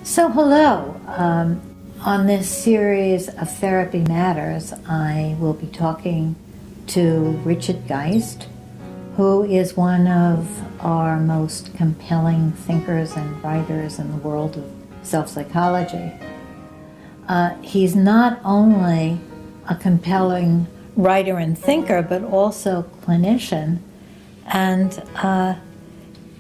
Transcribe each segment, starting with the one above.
So hello, on this series of Therapy Matters, I will be talking to Richard Geist, who is one of our most compelling thinkers and writers in the world of self-psychology. He's not only a compelling writer and thinker, but also clinician, and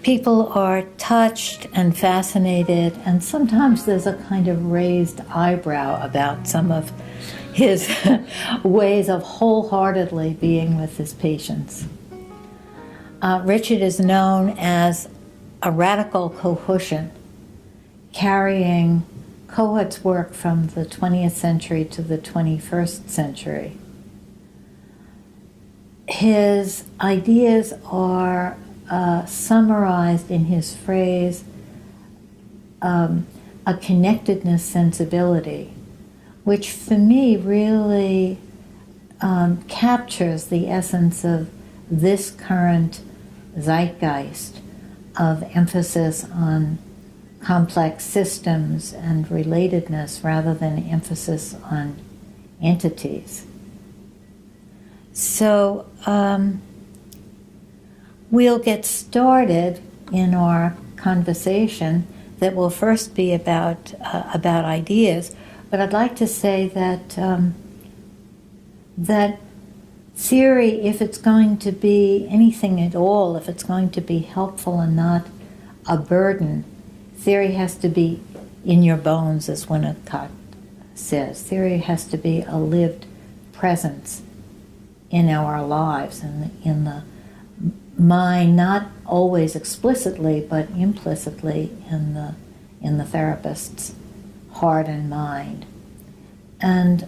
people are touched and fascinated, and sometimes there's a kind of raised eyebrow about some of his ways of wholeheartedly being with his patients. Richard is known as a radical Kohutian, carrying Kohut's work from the 20th century to the 21st century. His ideas are summarized in his phrase, a connectedness sensibility, which for me really captures the essence of this current zeitgeist of emphasis on complex systems and relatedness rather than emphasis on entities. So, we'll get started in our conversation that will first be about ideas, but I'd like to say that that theory, if it's going to be anything at all, if it's going to be helpful and not a burden, theory has to be in your bones, as Winnicott says. Theory has to be a lived presence in our lives and in the mind, not always explicitly, but implicitly in the therapist's heart and mind. And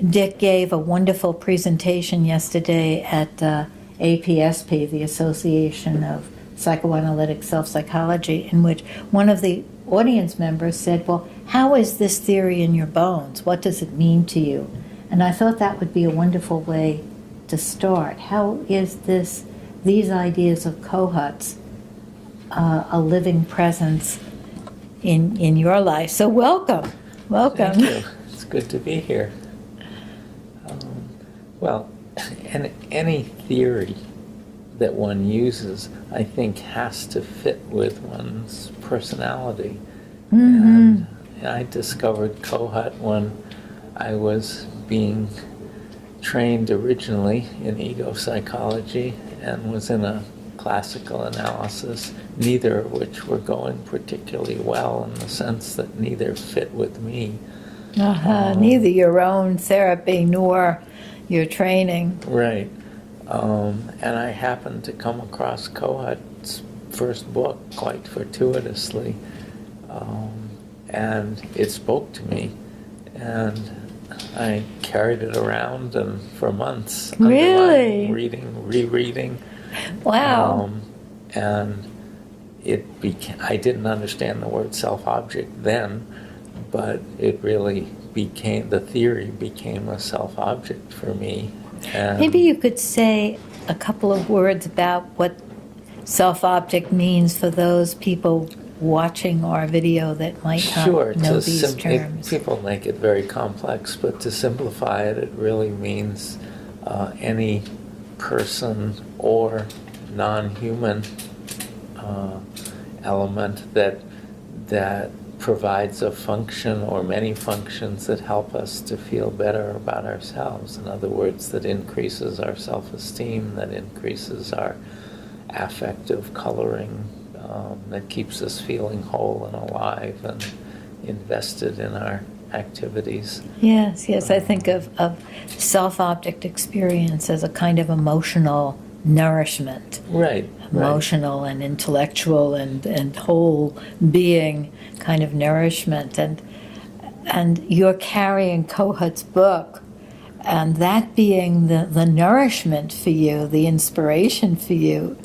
Dick gave a wonderful presentation yesterday at APSP, the Association of Psychoanalytic Self-Psychology, in which one of the audience members said, well, how is this theory in your bones? What does it mean to you? And I thought that would be a wonderful way to start. How is these ideas of Kohut's a living presence in your life? So welcome. Thank you. It's good to be here. Well, any theory that one uses, I think, has to fit with one's personality. Mm-hmm. And I discovered Kohut when I was being trained originally in ego psychology and was in a classical analysis, neither of which were going particularly well in the sense that neither fit with me. Neither your own therapy nor your training. Right. And I happened to come across Kohut's first book quite fortuitously, and it spoke to me, and I carried it around and for months. Really? Reading, rereading. Wow. And I didn't understand the word self-object then, but it really the theory became a self-object for me. And maybe you could say a couple of words about what self-object means for those people watching our video that might not know these terms. People make it very complex, but to simplify it, it really means any person or non-human element that provides a function or many functions that help us to feel better about ourselves. In other words, that increases our self-esteem, that increases our affective coloring, that keeps us feeling whole and alive and invested in our activities. Yes, I think of self-object experience as a kind of emotional nourishment. Right. Emotional and intellectual and whole being kind of nourishment. And you're carrying Kohut's book, and that being the nourishment for you, the inspiration for you,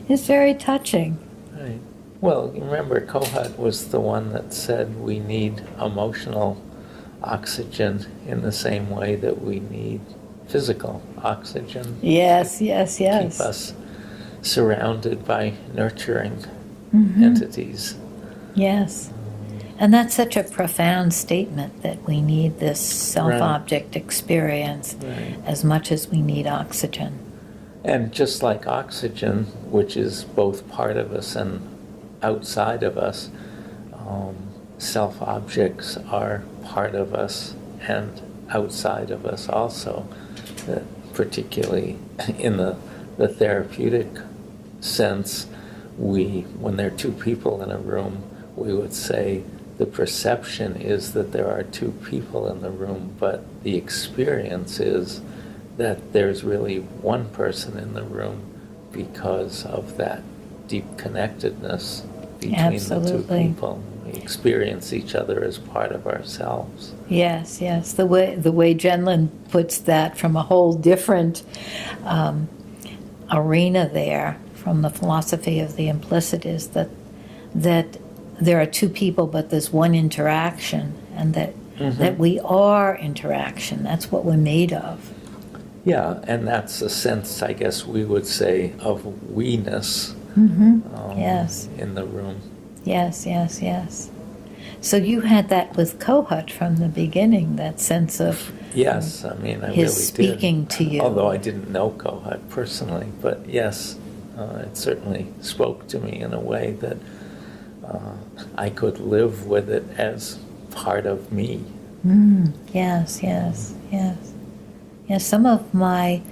is very touching. Right. Well, remember, Kohut was the one that said we need emotional oxygen in the same way that we need physical oxygen. Yes. Keep us surrounded by nurturing entities. Yes. And that's such a profound statement that we need this self-object experience as much as we need oxygen. And just like oxygen, which is both part of us and outside of us, self-objects are part of us and outside of us also, particularly in the therapeutic sense. When there are two people in a room, we would say the perception is that there are two people in the room, but the experience is that there's really one person in the room because of that deep connectedness between the two people. We experience each other as part of ourselves. Yes, yes. The way Jenlin puts that from a whole different arena there, from the philosophy of the implicit, is that there are two people, but there's one interaction, and that we are interaction. That's what we're made of. Yeah, and that's a sense, I guess we would say, of we-ness Yes. in the room. Yes, yes, yes. So you had that with Kohut from the beginning, that sense of yes, I mean, I his really speaking did. to you. Although I didn't know Kohut personally, but yes, it certainly spoke to me in a way that I could live with it as part of me. Yes, yes, yes. Yes, some of my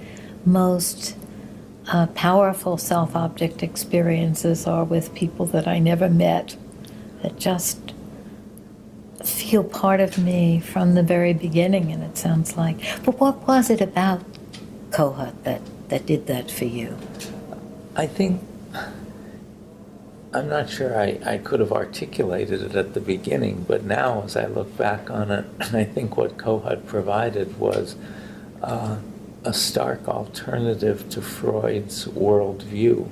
most powerful self-object experiences are with people that I never met, that just feel part of me from the very beginning, and it sounds like. But what was it about Kohut that did that for you? I think, I'm not sure I could have articulated it at the beginning, but now as I look back on it, I think what Kohut provided was a stark alternative to Freud's worldview.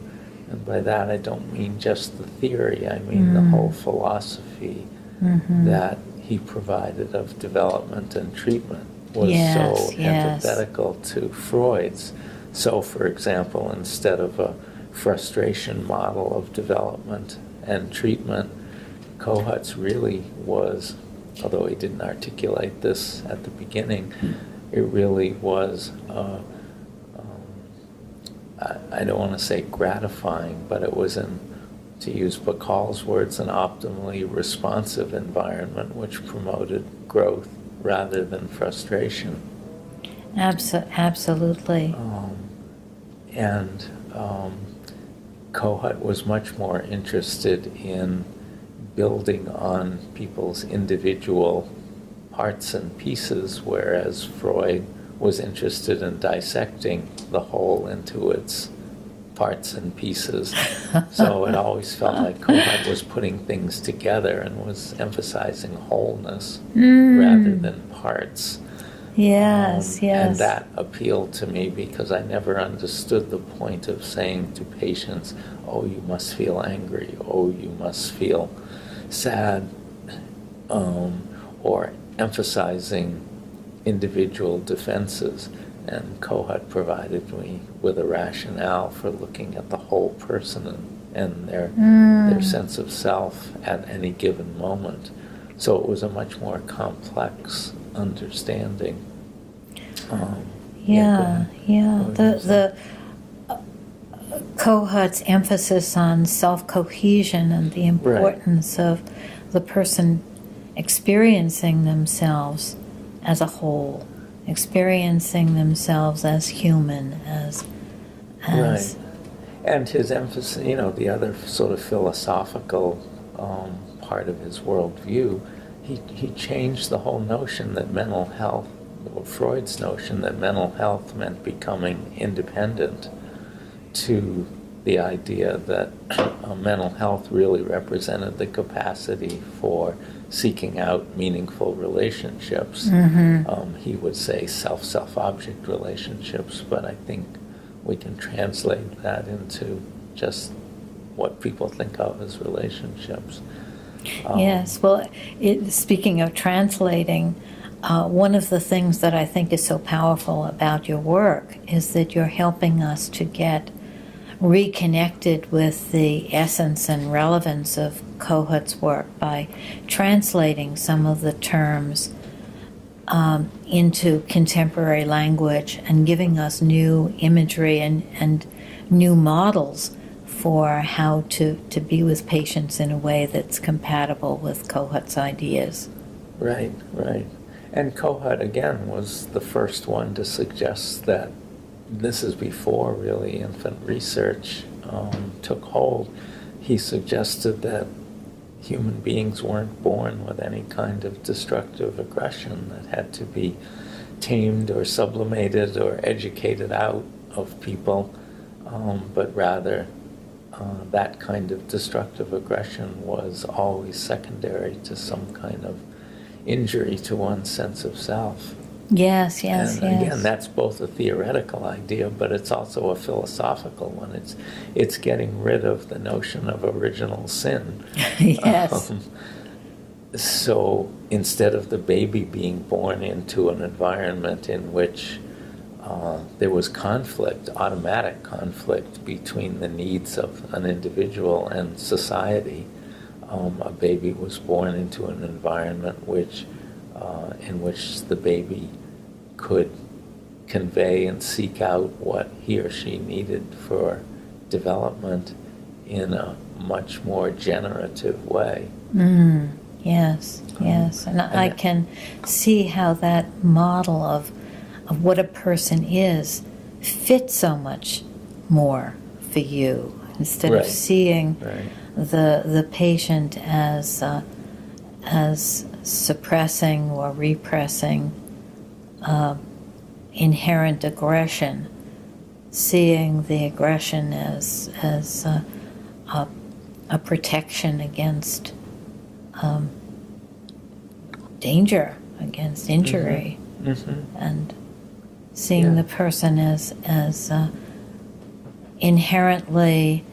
And by that I don't mean just the theory, I mean the whole philosophy that he provided of development and treatment was so antithetical to Freud's. So, for example, instead of a frustration model of development and treatment, Kohut's really was, although he didn't articulate this at the beginning, it really was, I don't want to say gratifying, but it was, to use Bacall's words, an optimally responsive environment which promoted growth rather than frustration. Absolutely. And Kohut was much more interested in building on people's individual parts and pieces, whereas Freud was interested in dissecting the whole into its parts and pieces. So it always felt like Kohut was putting things together and was emphasizing wholeness rather than parts. Yes, yes. And that appealed to me because I never understood the point of saying to patients, oh, you must feel angry, oh, you must feel sad, or emphasizing individual defenses. And Kohut provided me with a rationale for looking at the whole person and their sense of self at any given moment. So it was a much more complex understanding. The Kohut's emphasis on self-cohesion and the importance of the person experiencing themselves as a whole, experiencing themselves as human, as right. And his emphasis, the other sort of philosophical part of his worldview, he changed the whole notion that mental health, or Freud's notion that mental health meant becoming independent, to the idea that mental health really represented the capacity for seeking out meaningful relationships. He would say self-object relationships, but I think we can translate that into just what people think of as relationships. Yes, well, speaking of translating, one of the things that I think is so powerful about your work is that you're helping us to get reconnected with the essence and relevance of Kohut's work by translating some of the terms into contemporary language and giving us new imagery and new models for how to be with patients in a way that's compatible with Kohut's ideas. Right, right. And Kohut, again, was the first one to suggest that this is before really infant research took hold. He suggested that human beings weren't born with any kind of destructive aggression that had to be tamed or sublimated or educated out of people, but rather that kind of destructive aggression was always secondary to some kind of injury to one's sense of self. Yes, yes, and yes. again, that's both a theoretical idea, but it's also a philosophical one. It's getting rid of the notion of original sin. Yes. So instead of the baby being born into an environment in which there was conflict, automatic conflict between the needs of an individual and society, a baby was born into an environment in which the baby could convey and seek out what he or she needed for development in a much more generative way. Yes, yes. And I can see how that model of what a person is fits so much more for you, instead of seeing the patient as suppressing or repressing inherent aggression, seeing the aggression as a protection against danger, against injury, and seeing the person as inherently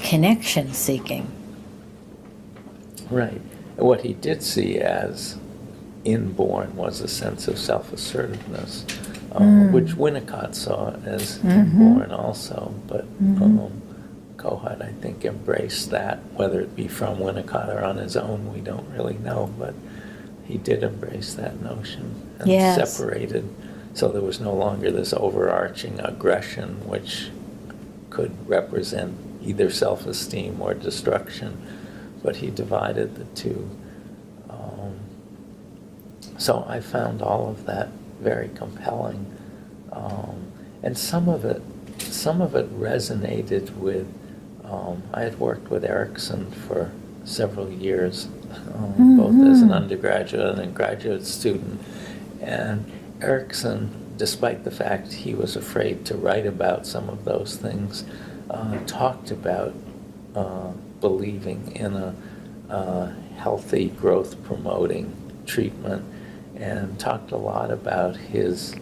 connection seeking. Right. What he did see as inborn was a sense of self-assertiveness, which Winnicott saw as inborn also, but Kohut, I think, embraced that, whether it be from Winnicott or on his own, we don't really know, but he did embrace that notion and separated, so there was no longer this overarching aggression which could represent either self-esteem or destruction, but he divided the two. So I found all of that very compelling, and some of it resonated with. I had worked with Erickson for several years, both as an undergraduate and a graduate student, and Erickson, despite the fact he was afraid to write about some of those things, talked about believing in a healthy growth-promoting treatment, and talked a lot about his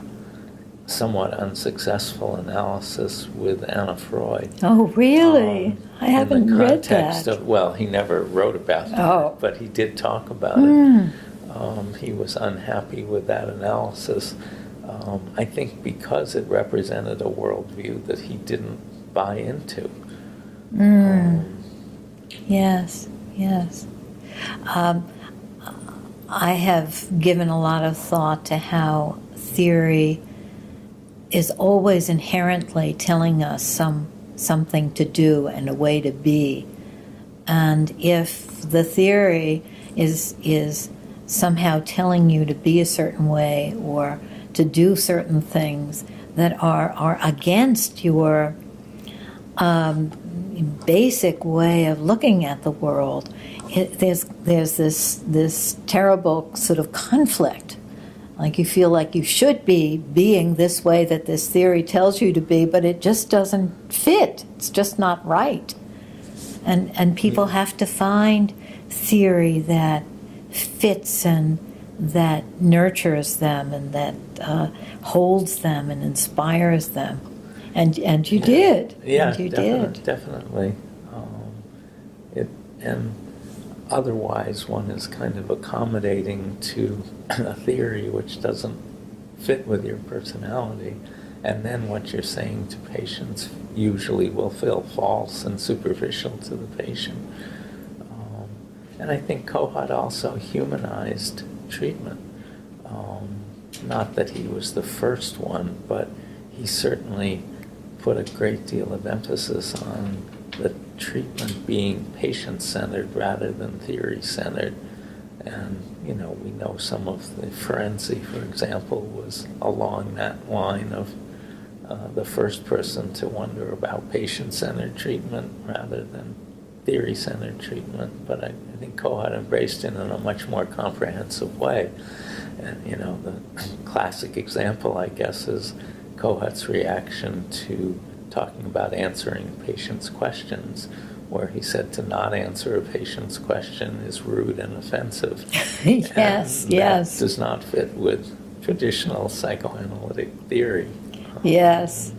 somewhat unsuccessful analysis with Anna Freud. Oh, really? I haven't read that. In the context of, well, he never wrote about it, but he did talk about it. He was unhappy with that analysis, I think because it represented a worldview that he didn't buy into. Yes, yes. I have given a lot of thought to how theory is always inherently telling us something to do and a way to be. And if the theory is somehow telling you to be a certain way or to do certain things that are against your basic way of looking at the world, there's this terrible sort of conflict. Like you feel like you should be being this way that this theory tells you to be, but it just doesn't fit. It's just not right. And people have to find theory that fits and that nurtures them and that holds them and inspires them. And you did. Yeah, and you did. Definitely. And otherwise, one is kind of accommodating to a theory which doesn't fit with your personality. and then what you're saying to patients usually will feel false and superficial to the patient. And I think Kohut also humanized treatment. Not that he was the first one, but he certainly put a great deal of emphasis on the treatment being patient-centered rather than theory-centered. And, we know some of the forensic, for example, was along that line of the first person to wonder about patient-centered treatment rather than theory-centered treatment. But I think Kohut embraced it in a much more comprehensive way. And, the classic example, I guess, is Kohut's reaction to talking about answering patients' questions, where he said to not answer a patient's question is rude and offensive. Yes, and yes. That does not fit with traditional psychoanalytic theory. Yes,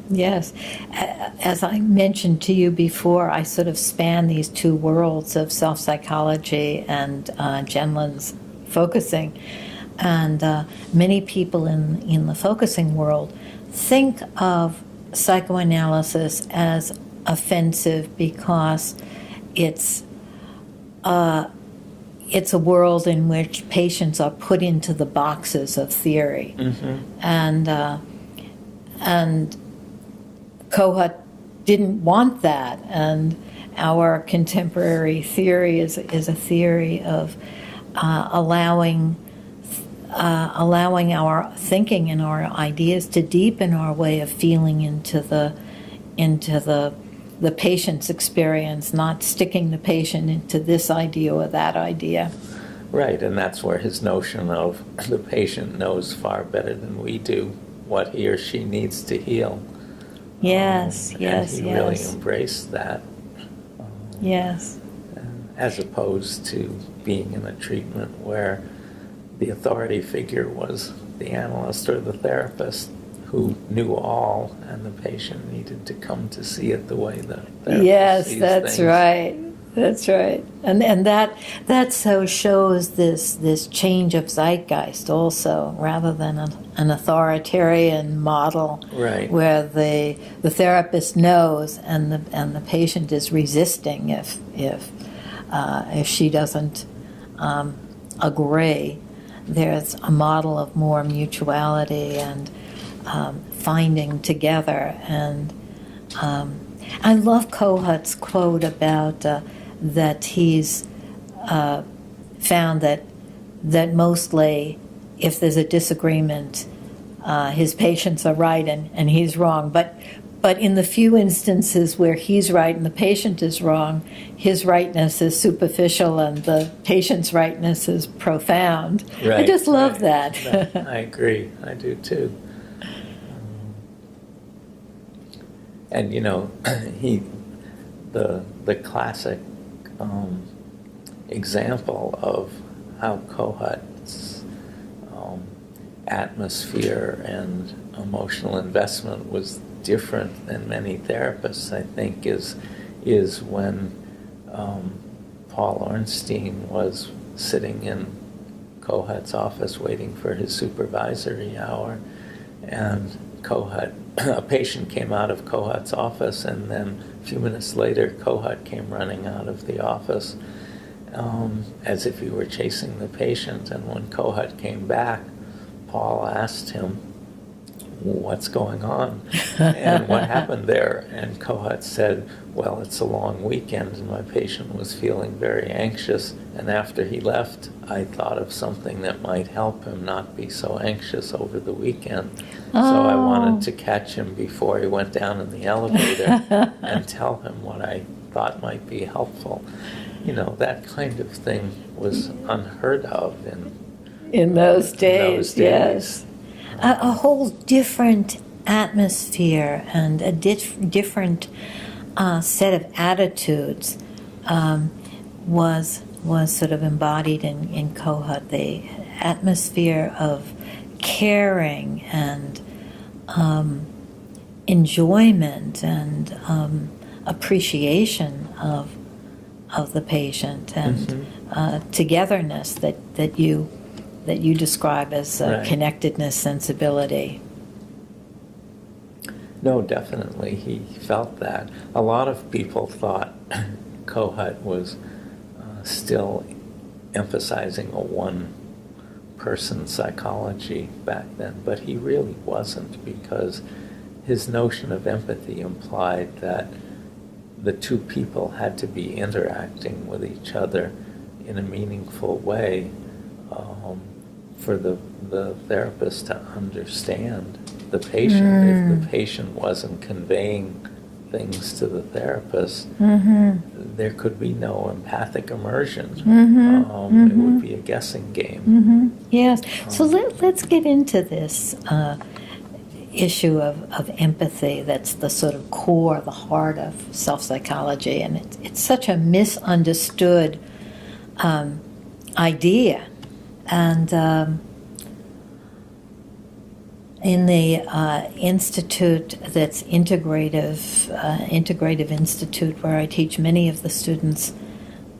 yes. As I mentioned to you before, I sort of span these two worlds of self-psychology and Jenlin's focusing. And many people in the focusing world think of psychoanalysis as offensive because it's a world in which patients are put into the boxes of theory. Mm-hmm. And Kohut didn't want that, and our contemporary theory is a theory of allowing our thinking and our ideas to deepen our way of feeling into the patient's experience, not sticking the patient into this idea or that idea. Right, and that's where his notion of the patient knows far better than we do what he or she needs to heal. Yes, and he really embraced that. Yes. As opposed to being in a treatment where the authority figure was the analyst or the therapist who knew all, and the patient needed to come to see it the way the therapist sees that's things. right. That's right. And that so shows this change of zeitgeist also, rather than an authoritarian model, right, where the therapist knows and the patient is resisting if she doesn't agree. There's a model of more mutuality and finding together. And I love Kohut's quote about that he's found that mostly, if there's a disagreement, his patients are right and he's wrong. But in the few instances where he's right and the patient is wrong, his rightness is superficial and the patient's rightness is profound. Right, I just love that. I agree. I do too. And the classic example of how Kohut's atmosphere and emotional investment was different than many therapists, I think, is when Paul Ornstein was sitting in Kohut's office waiting for his supervisory hour, and a patient came out of Kohut's office, and then a few minutes later, Kohut came running out of the office as if he were chasing the patient. And when Kohut came back, Paul asked him, "What's going on? And what happened there?" And Kohut said, "Well, it's a long weekend, and my patient was feeling very anxious, and after he left, I thought of something that might help him not be so anxious over the weekend. So I wanted to catch him before he went down in the elevator and tell him what I thought might be helpful." That kind of thing was unheard of in those days. Yes. A whole different atmosphere and a different set of attitudes was sort of embodied in Kohut. The atmosphere of caring and enjoyment and appreciation of the patient and togetherness that you describe as right. connectedness, sensibility. No, definitely, he felt that. A lot of people thought Kohut was still emphasizing a one-person psychology back then, but he really wasn't, because his notion of empathy implied that the two people had to be interacting with each other in a meaningful way for the therapist to understand the patient. If the patient wasn't conveying things to the therapist, there could be no empathic immersion. It would be a guessing game. Yes. So let's get into this issue of empathy. That's the sort of core, the heart of self-psychology, and it's such a misunderstood idea. And in the institute that's integrative institute, where I teach, many of the students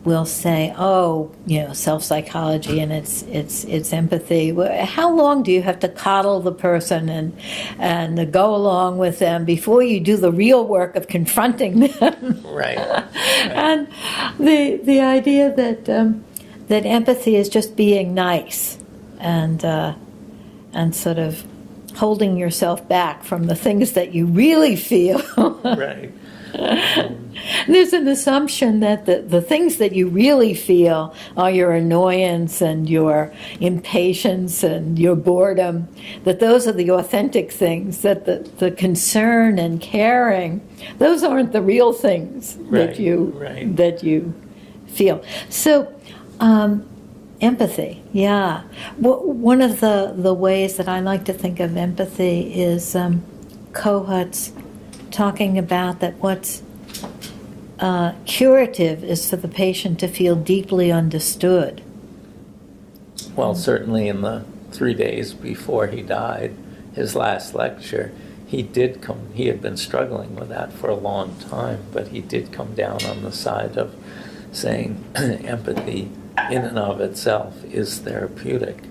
will say, "Oh, self-psychology and it's empathy. How long do you have to coddle the person and go along with them before you do the real work of confronting them?" Right. And the idea that empathy is just being nice and sort of holding yourself back from the things that you really feel. Right. There's an assumption that the things that you really feel are your annoyance and your impatience and your boredom, that those are the authentic things, that the concern and caring, those aren't the real things that you feel. So, empathy, yeah. One of the ways that I like to think of empathy is Kohut's talking about that what's curative is for the patient to feel deeply understood. Well, certainly in the 3 days before he died, his last lecture, he had been struggling with that for a long time, but he did come down on the side of saying empathy in and of itself is therapeutic.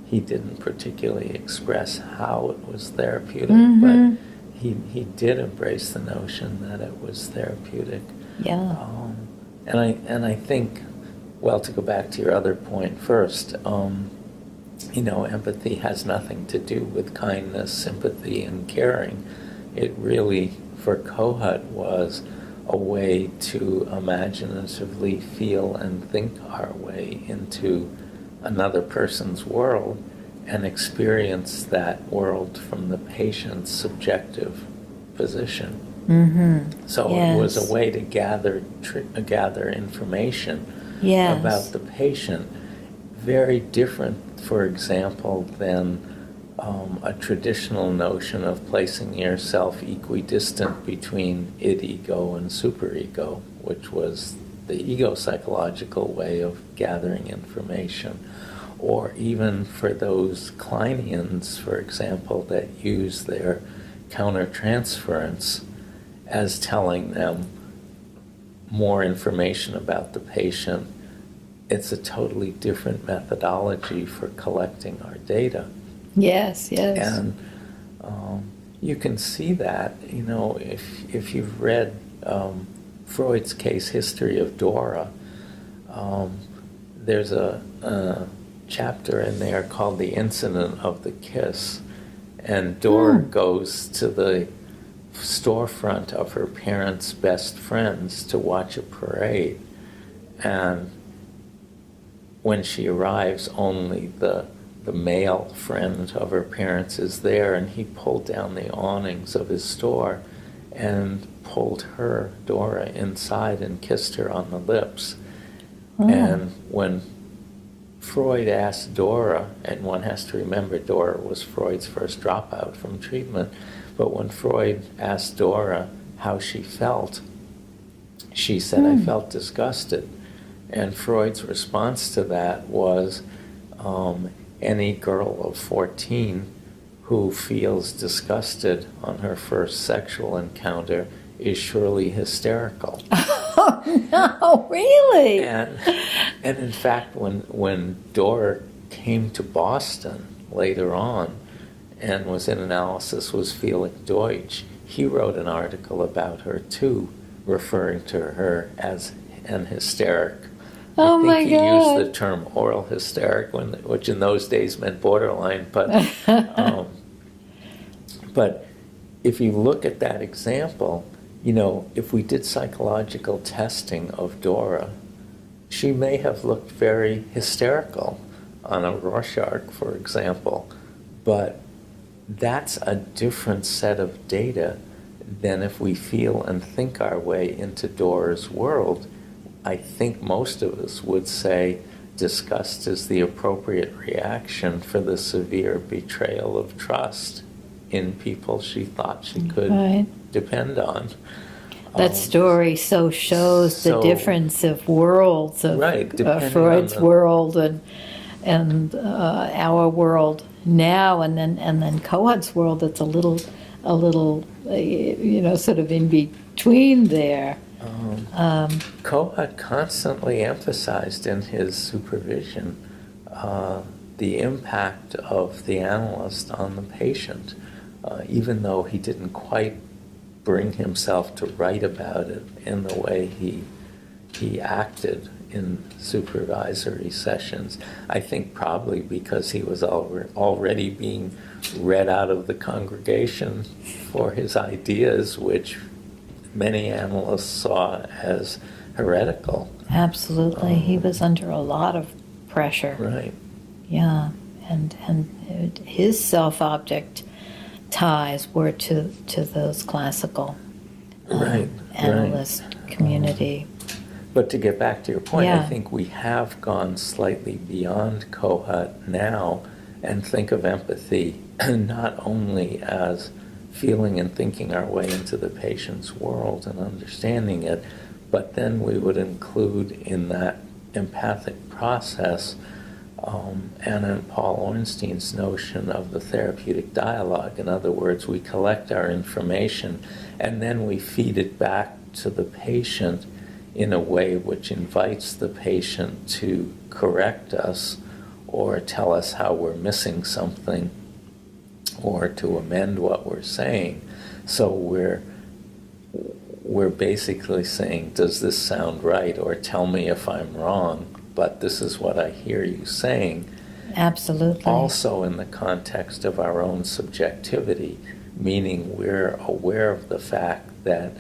He didn't particularly express how it was therapeutic, but he did embrace the notion that it was therapeutic. Yeah. And I think, well, to go back to your other point first, empathy has nothing to do with kindness, sympathy, and caring. It really, for Kohut, was a way to imaginatively feel and think our way into another person's world and experience that world from the patient's subjective position. So Yes. It was a way to gather information Yes. about the patient, very different, for example, than a traditional notion of placing yourself equidistant between id-ego and superego, which was the ego-psychological way of gathering information. Or even for those Kleinians, for example, that use their countertransference as telling them more information about the patient. It's a totally different methodology for collecting our data. Yes, yes. And you can see that, if you've read Freud's case history of Dora, there's a chapter in there called The Incident of the Kiss. And Dora goes to the storefront of her parents' best friends to watch a parade. And when she arrives, only the male friend of her parents is there, and he pulled down the awnings of his store and pulled her, Dora, inside and kissed her on the lips. And when Freud asked Dora, and one has to remember Dora was Freud's first dropout from treatment, but when Freud asked Dora how she felt, she said, "I felt disgusted." And Freud's response to that was, any girl of 14 who feels disgusted on her first sexual encounter is surely hysterical. Oh, no, really? And in fact, when Dora came to Boston later on and was in analysis, was feeling Deutsch, he wrote an article about her too, referring to her as an hysteric. Oh my I think he God. used the term oral hysteric, which in those days meant borderline. But if you look at that example, if we did psychological testing of Dora, she may have looked very hysterical on a Rorschach, for example, but that's a different set of data than if we feel and think our way into Dora's world. I think most of us would say disgust is the appropriate reaction for the severe betrayal of trust in people she thought she could depend on. That story so shows the difference of worlds of Freud's world and our world now, and then Kohut's world. That's a little sort of in between there. Kohut constantly emphasized in his supervision the impact of the analyst on the patient, even though he didn't quite bring himself to write about it in the way he acted in supervisory sessions. I think probably because he was already being read out of the congregation for his ideas, which many analysts saw as heretical. Absolutely. He was under a lot of pressure. Right. Yeah. And his self-object ties were to those classical analyst community. But to get back to your point, I think we have gone slightly beyond Kohut now and think of empathy not only as feeling and thinking our way into the patient's world and understanding it, but then we would include in that empathic process Anna and Paul Ornstein's notion of the therapeutic dialogue. In other words, we collect our information and then we feed it back to the patient in a way which invites the patient to correct us or tell us how we're missing something or to amend what we're saying. So we're basically saying, does this sound right? Or tell me if I'm wrong, but this is what I hear you saying. Absolutely. Also in the context of our own subjectivity, meaning we're aware of the fact that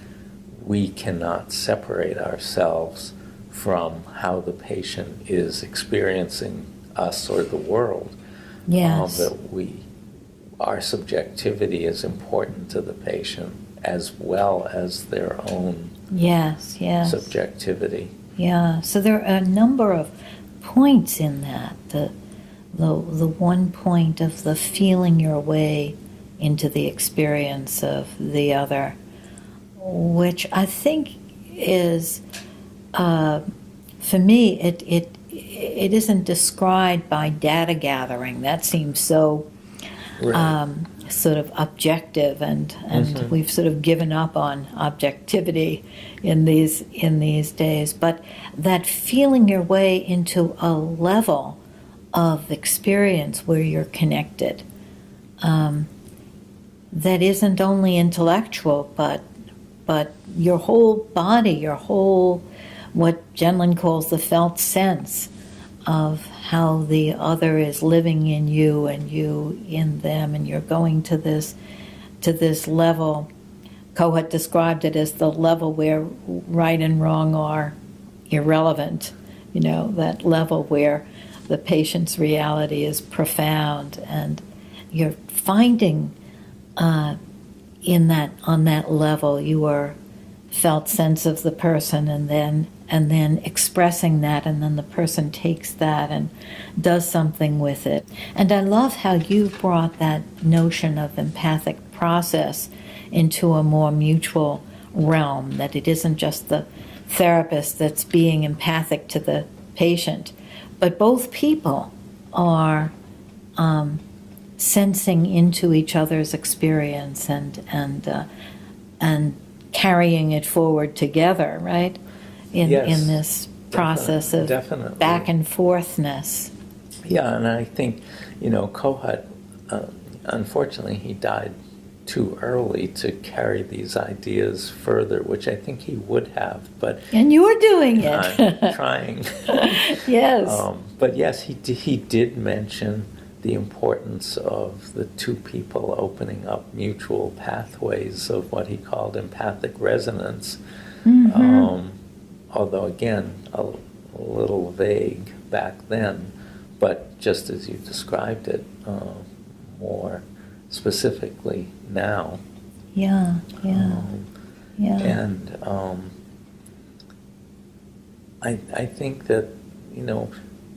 we cannot separate ourselves from how the patient is experiencing us or the world. Yes. That our subjectivity is important to the patient as well as their own subjectivity. Yeah. So there are a number of points in that. The one point of the feeling your way into the experience of the other, which I think is, for me, it isn't described by data gathering. That seems so sort of objective, and we've sort of given up on objectivity in these days. But that feeling your way into a level of experience where you're connected, that isn't only intellectual, but your whole body, your whole, what Genlin calls the felt sense of how the other is living in you and you in them, and you're going to this level. Kohut described it as the level where right and wrong are irrelevant, that level where the patient's reality is profound, and you're finding on that level your felt sense of the person, and then expressing that, and then the person takes that and does something with it. And I love how you brought that notion of empathic process into a more mutual realm, that it isn't just the therapist that's being empathic to the patient, but both people are sensing into each other's experience and carrying it forward together, right? In this process of definitely. Back and forthness. Yeah, and I think, Kohut, unfortunately, he died too early to carry these ideas further, which I think he would have, but And you're doing it. I'm trying. Yes. But yes, he did mention the importance of the two people opening up mutual pathways of what he called empathic resonance. Although again, a little vague back then, but just as you described it, more specifically now. Yeah. And I think that,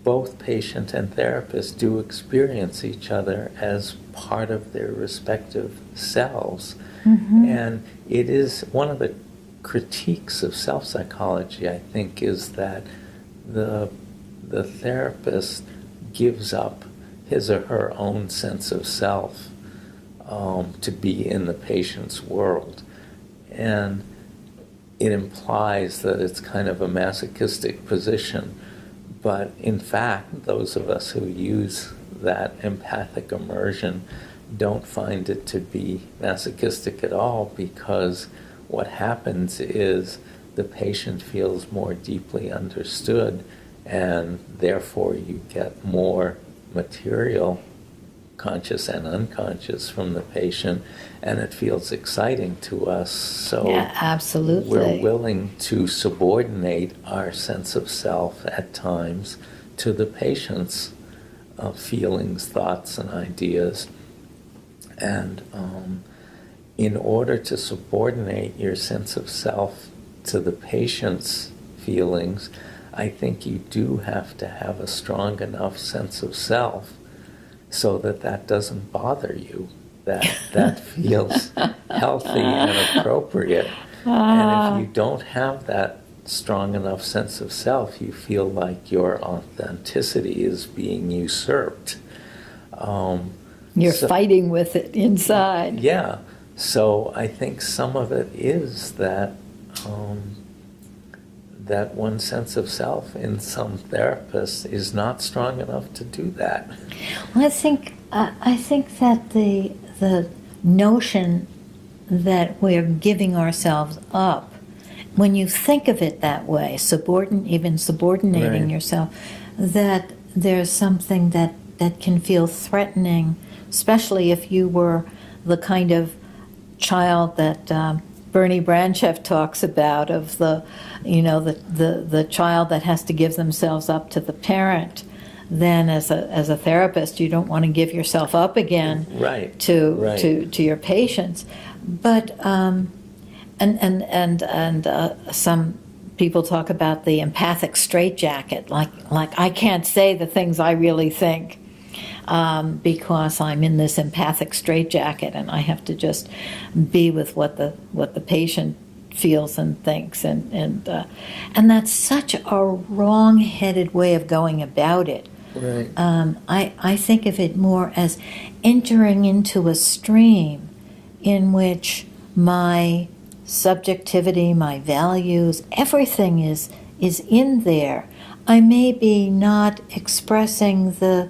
both patient and therapist do experience each other as part of their respective selves. And it is one of the critiques of self-psychology, I think, is that the therapist gives up his or her own sense of self to be in the patient's world. And it implies that it's kind of a masochistic position. But in fact, those of us who use that empathic immersion don't find it to be masochistic at all, because what happens is the patient feels more deeply understood, and therefore you get more material, conscious and unconscious, from the patient, and it feels exciting to us. So Yeah, absolutely. we're willing to subordinate our sense of self at times to the patient's feelings, thoughts, and ideas. And in order to subordinate your sense of self to the patient's feelings, I think you do have to have a strong enough sense of self so that doesn't bother you, that feels healthy and appropriate. And if you don't have that strong enough sense of self, you feel like your authenticity is being usurped. You're fighting with it inside. Yeah. So I think some of it is that that one sense of self in some therapists is not strong enough to do that. Well, I think that the notion that we're giving ourselves up, when you think of it that way, even subordinating Right. yourself, that there's something that can feel threatening, especially if you were the kind of child that Bernie Branchev talks about, of the child that has to give themselves up to the parent. Then as a therapist, you don't want to give yourself up again Right. to your patients. But some people talk about the empathic straitjacket, like I can't say the things I really think because I'm in this empathic straitjacket, and I have to just be with what the patient feels and thinks, and that's such a wrong-headed way of going about it. Right. I think of it more as entering into a stream in which my subjectivity, my values, everything is in there. I may be not expressing the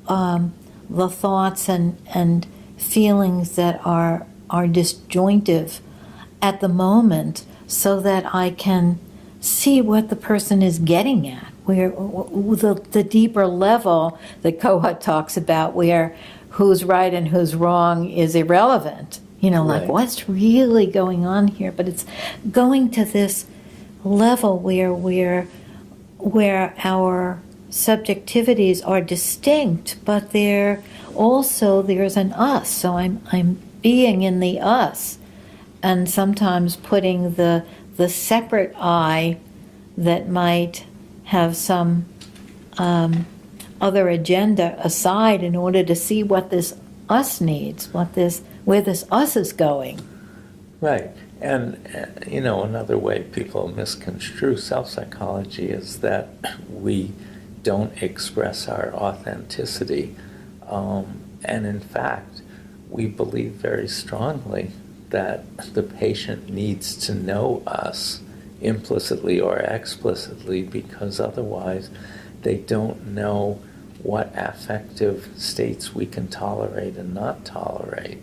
thoughts and feelings that are disjointive at the moment, so that I can see what the person is getting at. Where the deeper level that Kohut talks about, where who's right and who's wrong is irrelevant. Like Right. what's really going on here? But it's going to this level where our subjectivities are distinct, but there's an us. So I'm being in the us, and sometimes putting the separate I that might have some other agenda aside in order to see what this us needs, where this us is going. Right. And, another way people misconstrue self-psychology is that we don't express our authenticity. And in fact, we believe very strongly that the patient needs to know us implicitly or explicitly, because otherwise they don't know what affective states we can tolerate and not tolerate.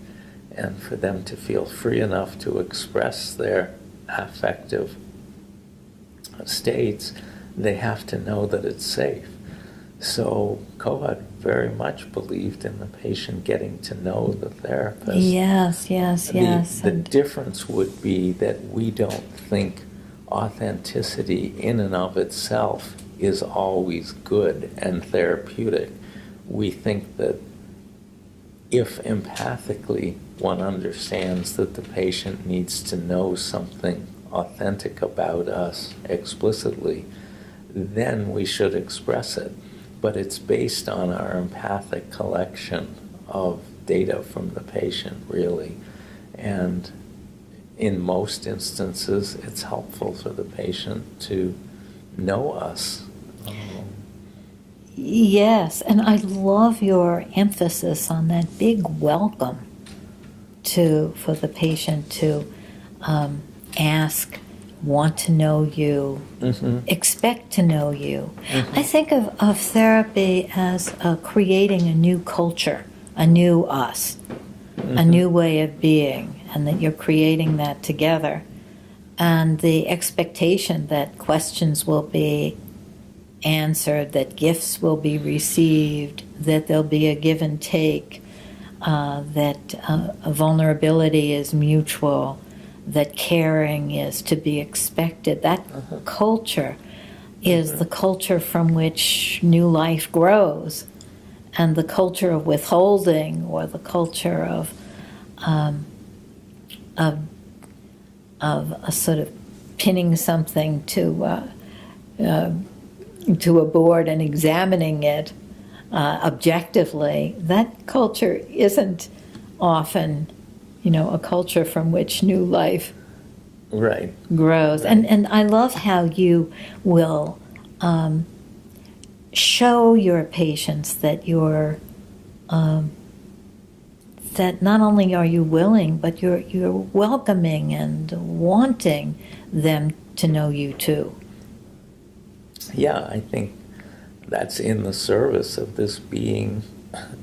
and for them to feel free enough to express their affective states, they have to know that it's safe. So Kohut very much believed in the patient getting to know the therapist. Yes. The difference would be that we don't think authenticity in and of itself is always good and therapeutic. We think that if empathically one understands that the patient needs to know something authentic about us explicitly, then we should express it. But it's based on our empathic collection of data from the patient, really. And in most instances, it's helpful for the patient to know us. Yes, and I love your emphasis on that big welcome for the patient to ask, want to know you, expect to know you. I think of therapy as creating a new culture, a new us, a new way of being, and that you're creating that together. And the expectation that questions will be answered, that gifts will be received, that there'll be a give and take, that vulnerability is mutual, that caring is to be expected. That culture is the culture from which new life grows. And the culture of withholding, or the culture of a sort of pinning something to a board and examining it objectively, that culture isn't often, a culture from which new life grows. Right. And I love how you will show your patients that you're that not only are you willing, but you're welcoming and wanting them to know you too. Yeah, I think that's in the service of this being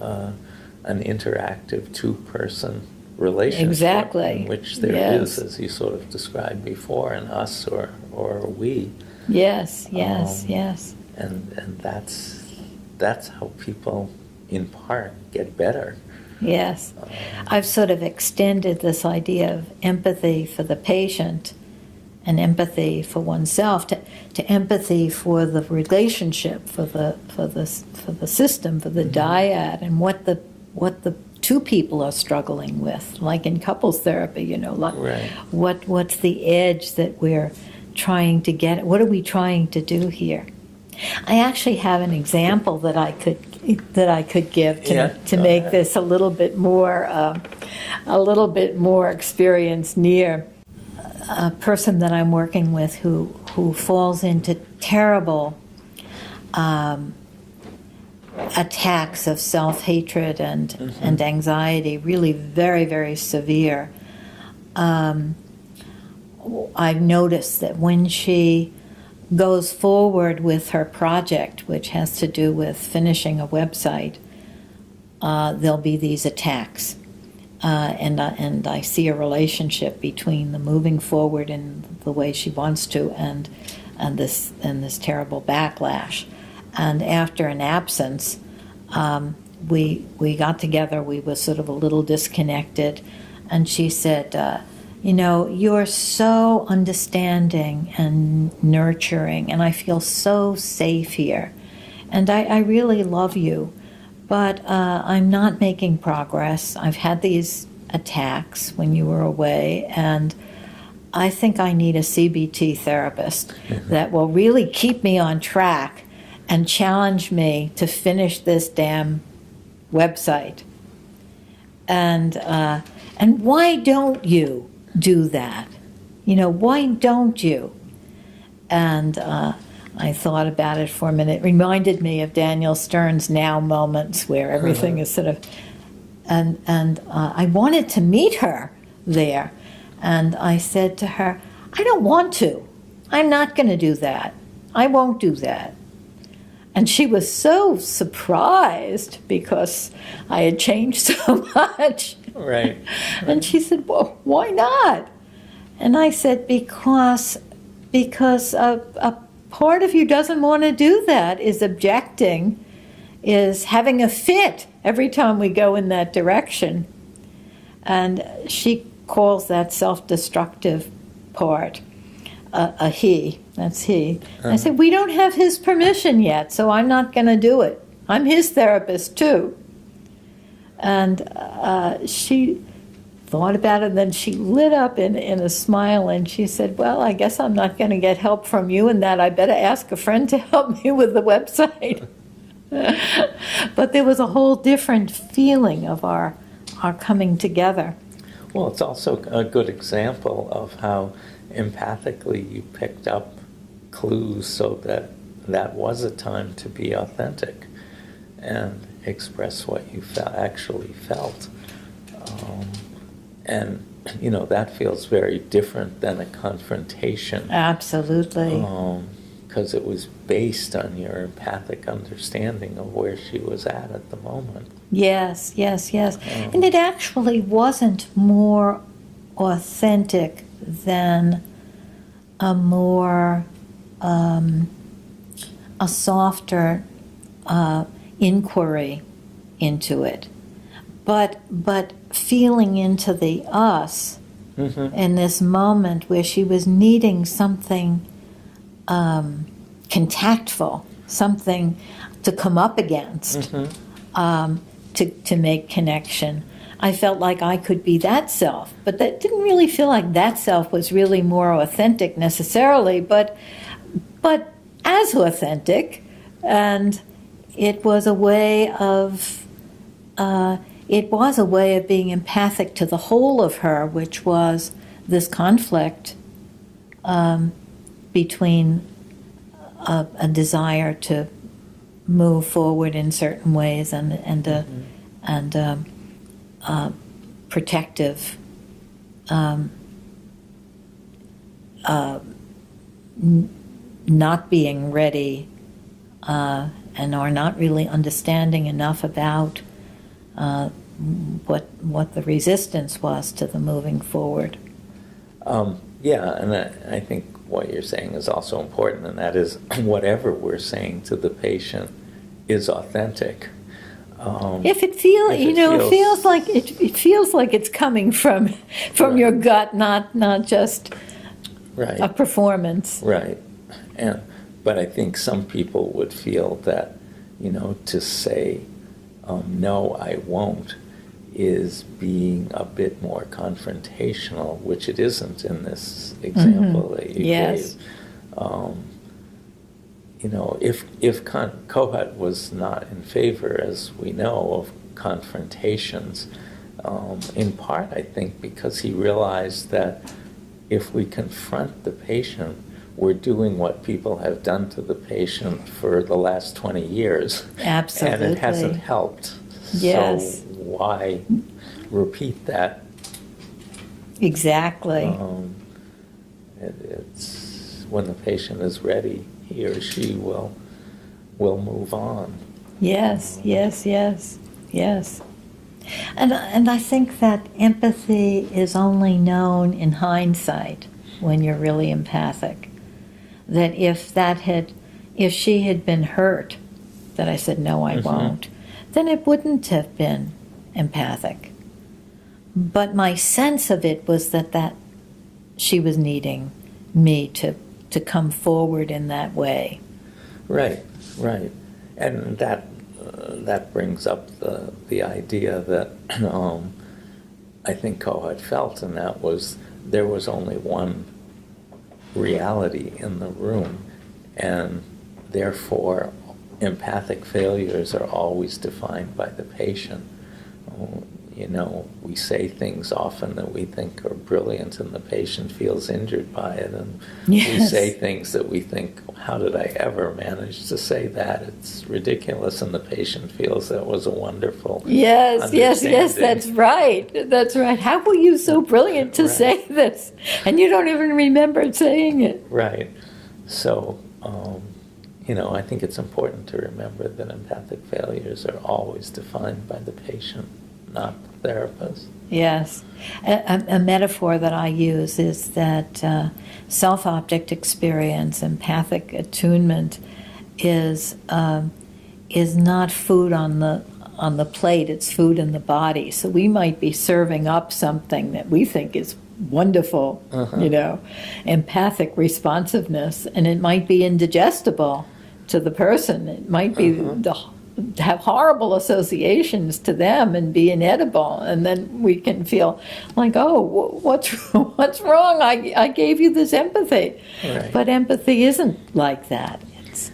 an interactive two-person relationship. Exactly. In which there is, as you sort of described before, an us or we. Yes. And that's how people, in part, get better. Yes. I've sort of extended this idea of empathy for the patient and empathy for oneself to empathy for the relationship, for the system, for the dyad, and what the two people are struggling with, like in couples therapy, Right. what's the edge that we're trying to get? What are we trying to do here? I actually have an example that I could give to make this a little bit more experience near. A person that I'm working with who falls into terrible attacks of self-hatred and anxiety, really very, very severe. I've noticed that when she goes forward with her project, which has to do with finishing a website, there'll be these attacks. And I see a relationship between the moving forward in the way she wants to and this terrible backlash. And after an absence, we got together. We were sort of a little disconnected, and she said, you're so understanding and nurturing, and I feel so safe here, and I really love you. But I'm not making progress. I've had these attacks when you were away, and I think I need a CBT therapist that will really keep me on track and challenge me to finish this damn website. And why don't you do that? Why don't you? And I thought about it for a minute. It reminded me of Daniel Stern's Now moments, where everything is sort of, and I wanted to meet her there, and I said to her, I don't want to. I'm not going to do that. I won't do that. And she was so surprised because I had changed so much. Right. And she said, well, why not? And I said, because a part of you doesn't want to do that, is objecting, is having a fit every time we go in that direction. And she calls that self-destructive part a he. That's he. I said, we don't have his permission yet, so I'm not going to do it. I'm his therapist too. And she thought about it, and then she lit up in a smile, and she said, well, I guess I'm not going to get help from you in that. I better ask a friend to help me with the website. But there was a whole different feeling of our coming together. Well, it's also a good example of how empathically you picked up clues so that was a time to be authentic and express what you actually felt. And, that feels very different than a confrontation. Absolutely. Because it was based on your empathic understanding of where she was at the moment. Yes. And it actually wasn't more authentic than a more, a softer inquiry into it. But feeling into the us in this moment where she was needing something contactful, something to come up against, to make connection. I felt like I could be that self, but that didn't really feel like that self was really more authentic necessarily, but as authentic, and it was a way of being empathic to the whole of her, which was this conflict between a desire to move forward in certain ways and protective not being ready and or not really understanding enough about what the resistance was to the moving forward. Yeah, and I think what you're saying is also important, and that is whatever we're saying to the patient is authentic. If it feels, it feels like it's coming from Right. your gut, not just Right. a performance. Right. But I think some people would feel that, to say, no, I won't, is being a bit more confrontational, which it isn't in this example that you Yes. gave. If Kohut was not in favor, as we know, of confrontations, in part, I think, because he realized that if we confront the patient, we're doing what people have done to the patient for the last 20 years. Absolutely. And it hasn't helped. Yes. So why repeat that? Exactly. It's when the patient is ready, he or she will move on. Yes. And I think that empathy is only known in hindsight when you're really empathic. That if she had been hurt, that I said, no, I won't, then it wouldn't have been empathic. But my sense of it was that she was needing me to come forward in that way. Right. And that brings up the idea that I think Kohut felt, and that was there was only one reality in the room, and therefore empathic failures are always defined by the patient. We say things often that we think are brilliant, and the patient feels injured by it, and we say things that we think, how did I ever manage to say that? It's ridiculous, and the patient feels that was a wonderful Yes, understanding. that's right. How were you so brilliant to say this? And you don't even remember saying it. Right. So, I think it's important to remember that empathic failures are always defined by the patient, not therapist. Yes. A metaphor that I use is that self-object experience, empathic attunement, is not food on the plate, it's food in the body. So we might be serving up something that we think is wonderful, empathic responsiveness, and it might be indigestible to the person. It might be have horrible associations to them and be inedible, and then we can feel like, oh, what's wrong? I gave you this empathy, Right. But empathy isn't like that.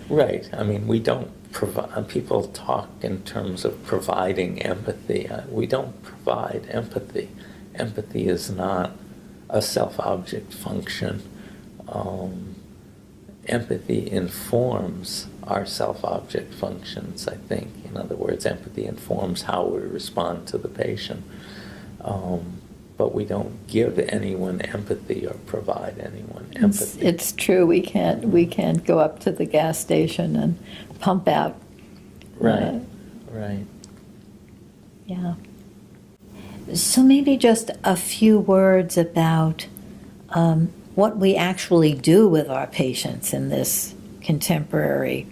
Right. I mean, we don't provide. People talk in terms of providing empathy. We don't provide empathy. Empathy is not a self-object function. Empathy informs our self-object functions, I think. In other words, empathy informs how we respond to the patient. But we don't give anyone empathy or provide anyone empathy. It's true. We can't go up to the gas station and pump out. Right. Right. Yeah. So maybe just a few words about what we actually do with our patients in this contemporary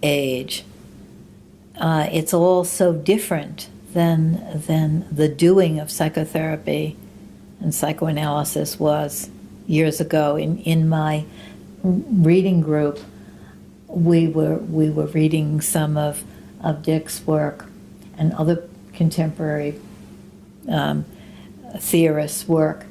age. It's all so different than the doing of psychotherapy and psychoanalysis was years ago. In my reading group, we were reading some of Dick's work and other contemporary theorists' work,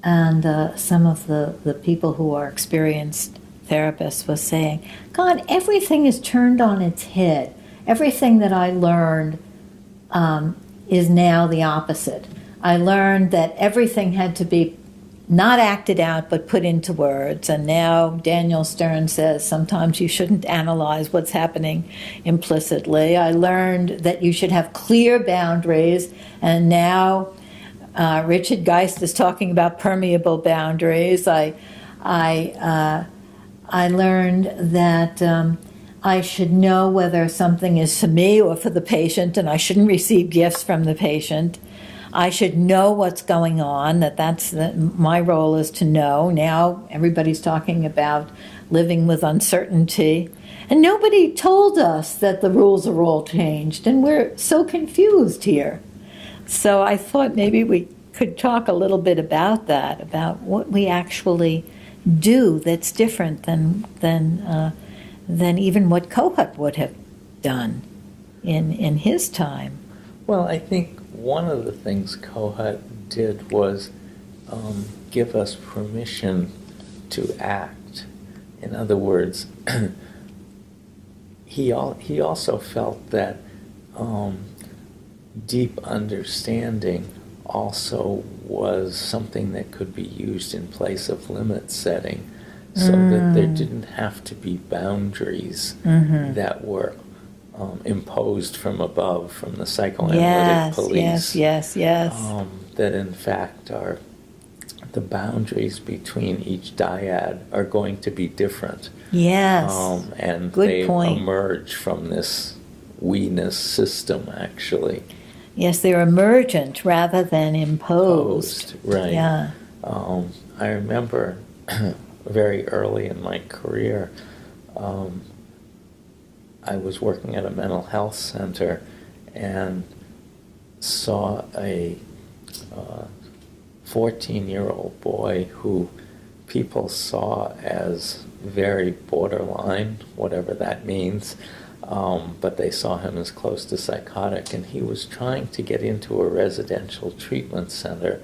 and some of the people who are experienced therapists was saying, God, everything is turned on its head. Everything that I learned is now the opposite. I learned that everything had to be not acted out but put into words, and now Daniel Stern says sometimes you shouldn't analyze what's happening implicitly. I learned that you should have clear boundaries, and now Richard Geist is talking about permeable boundaries. I learned that I should know whether something is for me or for the patient, and I shouldn't receive gifts from the patient. I should know what's going on, my role is to know. Now everybody's talking about living with uncertainty. And nobody told us that the rules are all changed, and we're so confused here. So I thought maybe we could talk a little bit about that, about what we actually do that's different than even what Kohut would have done in his time. Well, I think one of the things Kohut did was give us permission to act. In other words, he also felt that deep understanding also was something that could be used in place of limit setting, so that there didn't have to be boundaries that were imposed from above, from the psychoanalytic police. Yes. That in fact are the boundaries between each dyad are going to be different. Yes. And Good they point. emerge from this we-ness system, actually. Yes, they're emergent rather than imposed. Right. Yeah. I remember very early in my career, I was working at a mental health center and saw a 14-year-old boy who people saw as very borderline, whatever that means, but they saw him as close to psychotic, and he was trying to get into a residential treatment center,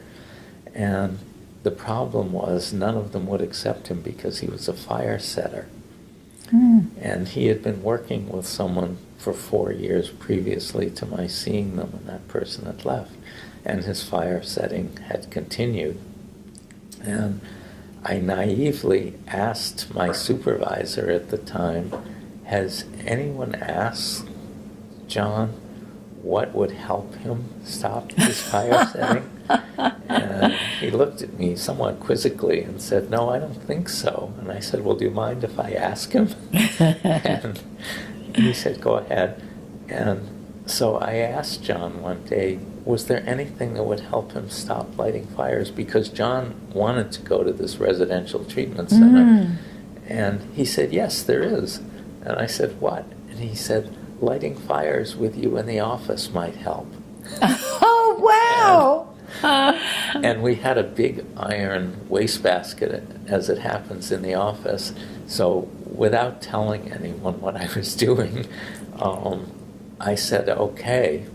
and the problem was none of them would accept him because he was a fire setter. And he had been working with someone for 4 years previously to my seeing them, and that person had left, and his fire setting had continued. And I naively asked my supervisor at the time, has anyone asked John what would help him stop his fire setting? And he looked at me somewhat quizzically and said, no, I don't think so. And I said, well, do you mind if I ask him? And he said, go ahead. And so I asked John one day, was there anything that would help him stop lighting fires? Because John wanted to go to this residential treatment center. And he said, yes, there is. And I said, what? And he said, lighting fires with you in the office might help. Oh, wow! And we had a big iron wastebasket, as it happens in the office. So without telling anyone what I was doing, I said, okay.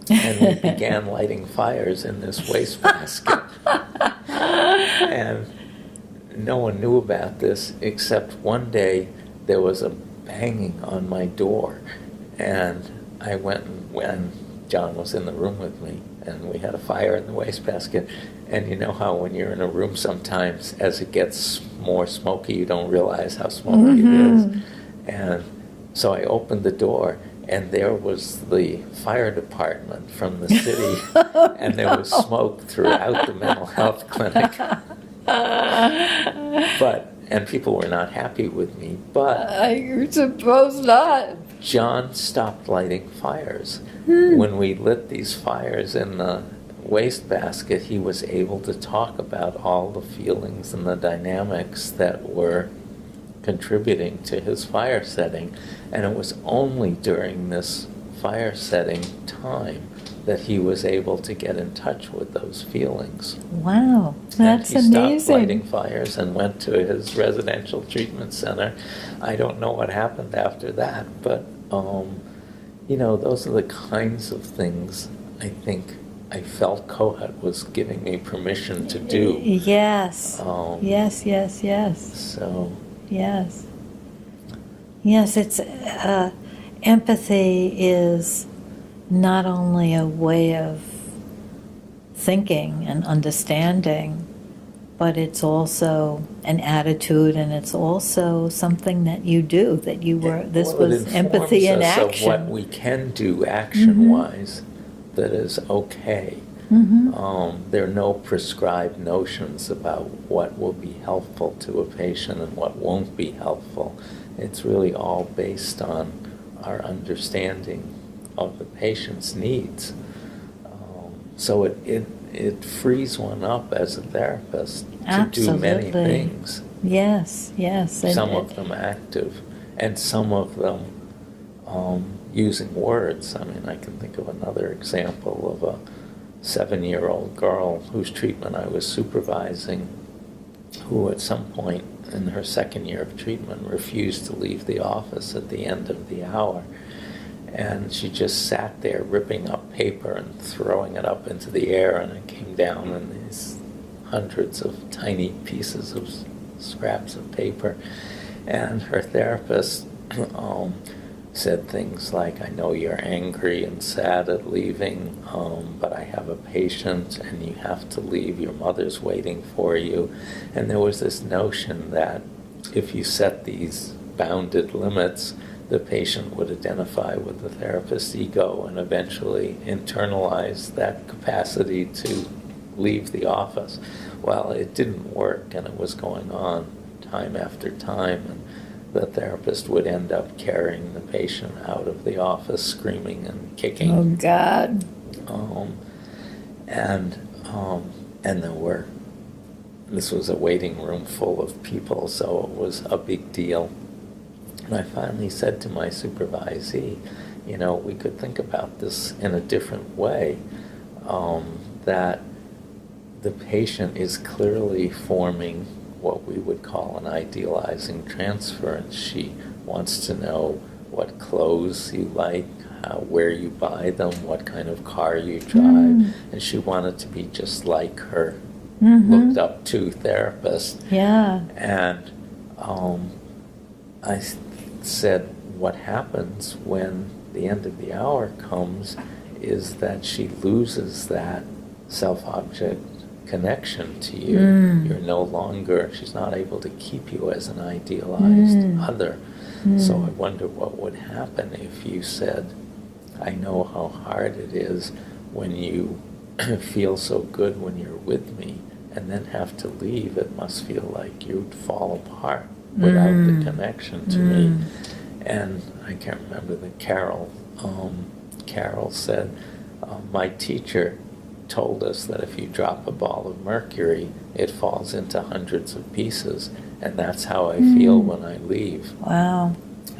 And we began lighting fires in this wastebasket. And no one knew about this, except one day there was a banging on my door. And I went, and when John was in the room with me, and we had a fire in the wastebasket. And you know how when you're in a room sometimes, as it gets more smoky, you don't realize how smoky it is. And so I opened the door, and there was the fire department from the city, and there was smoke throughout the mental health clinic. And people were not happy with me, but I suppose not. John stopped lighting fires. When we lit these fires in the wastebasket, he was able to talk about all the feelings and the dynamics that were contributing to his fire setting. And it was only during this fire setting time that he was able to get in touch with those feelings. Wow, that's and he amazing. stopped lighting fires and went to his residential treatment center. I don't know what happened after that, but those are the kinds of things I think I felt Kohat was giving me permission to do. Yes. Yes. So. Yes. Yes, it's empathy is not only a way of thinking and understanding, but it's also an attitude, and it's also something that you do, that you were, this was empathy in action. Of what we can do action-wise that is okay. There are no prescribed notions about what will be helpful to a patient and what won't be helpful. It's really all based on our understanding of the patient's needs. So it frees one up as a therapist to do many things. Yes. Some of them active, and some of them using words. I mean, I can think of another example of a 7-year-old girl whose treatment I was supervising, who at some point in her second year of treatment refused to leave the office at the end of the hour. And she just sat there ripping up paper and throwing it up into the air, and it came down in these hundreds of tiny pieces of scraps of paper. And her therapist said things like, I know you're angry and sad at leaving, but I have a patient and you have to leave. Your mother's waiting for you. And there was this notion that if you set these bounded limits, the patient would identify with the therapist's ego and eventually internalize that capacity to leave the office. Well, it didn't work, and it was going on time after time, and the therapist would end up carrying the patient out of the office screaming and kicking. Oh, God. And this was a waiting room full of people, so it was a big deal. And I finally said to my supervisee, we could think about this in a different way, that the patient is clearly forming what we would call an idealizing transference. She wants to know what clothes you like, where you buy them, what kind of car you drive, and she wanted to be just like her looked up to therapist. Yeah. And I said, what happens when the end of the hour comes is that she loses that self-object connection to you. You're no longer, she's not able to keep you as an idealized other. So I wonder what would happen if you said, I know how hard it is when you feel so good when you're with me and then have to leave. It must feel like you'd fall apart without the connection to me. And I can't remember the Carol said, My teacher told us that if you drop a ball of mercury, it falls into hundreds of pieces, and that's how I feel when I leave. Wow.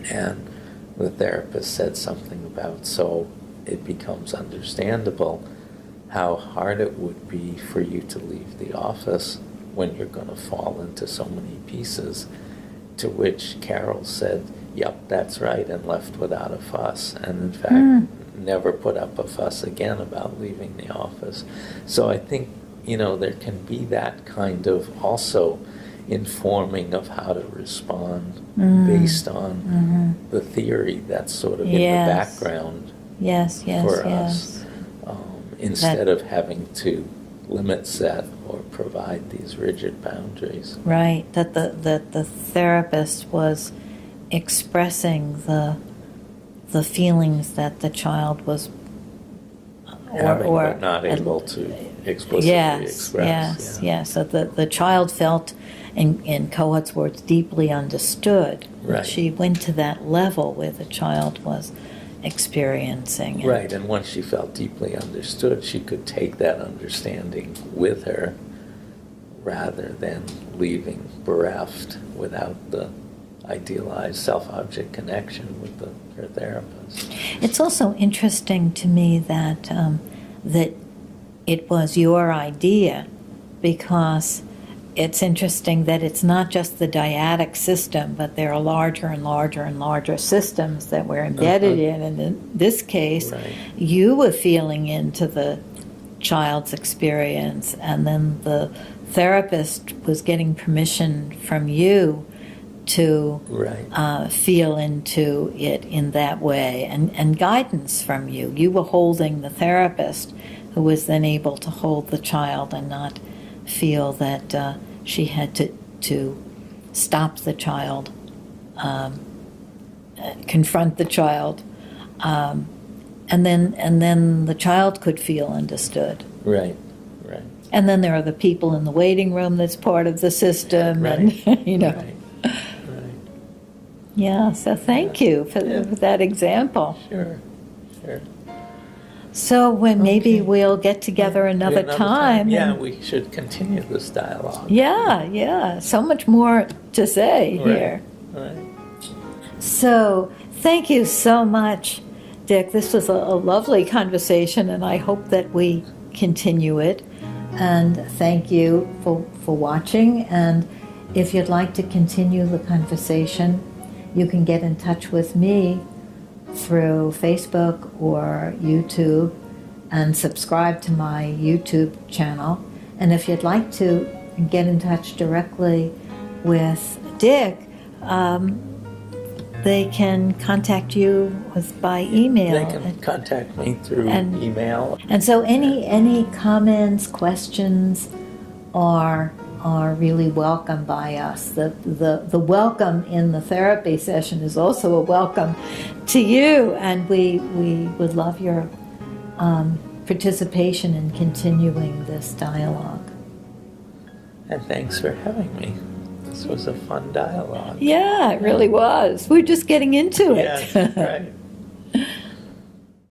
And the therapist said something about, so it becomes understandable how hard it would be for you to leave the office when you're going to fall into so many pieces, to which Carol said, yep, that's right, and left without a fuss. And in fact, never put up a fuss again about leaving the office. So I think, there can be that kind of also informing of how to respond based on the theory that's sort of in the background for us, instead of having to limit set or provide these rigid boundaries. Right, that the therapist was expressing the feelings that the child was but not able to explicitly express. Yes. So the child felt, in Coates' words, deeply understood. Right. She went to that level where the child was experiencing. Right, and once she felt deeply understood, she could take that understanding with her rather than leaving bereft without the idealized self-object connection with her therapist. It's also interesting to me that that it was your idea, because it's interesting that it's not just the dyadic system, but there are larger and larger and larger systems that we're embedded in. And in this case, you were feeling into the child's experience, and then the therapist was getting permission from you to feel into it in that way, and guidance from you. You were holding the therapist, who was then able to hold the child and not feel that she had to stop the child, confront the child, and then the child could feel understood. Right. And then there are the people in the waiting room that's part of the system, and Yeah, so thank you for that example. Sure. So maybe we'll get together another time. Yeah, we should continue this dialogue. Yeah. So much more to say here. Right. So thank you so much, Dick. This was a lovely conversation, and I hope that we continue it. And thank you for watching. And if you'd like to continue the conversation, you can get in touch with me through Facebook or YouTube and subscribe to my YouTube channel. And if you'd like to get in touch directly with Dick, they can contact you by email. They can contact me through email. And so any comments, questions are really welcome by us. The welcome in the therapy session is also a welcome to you, and we would love your participation in continuing this dialogue. And thanks for having me. This was a fun dialogue. Yeah, it really was. We're just getting into it. Yeah, right.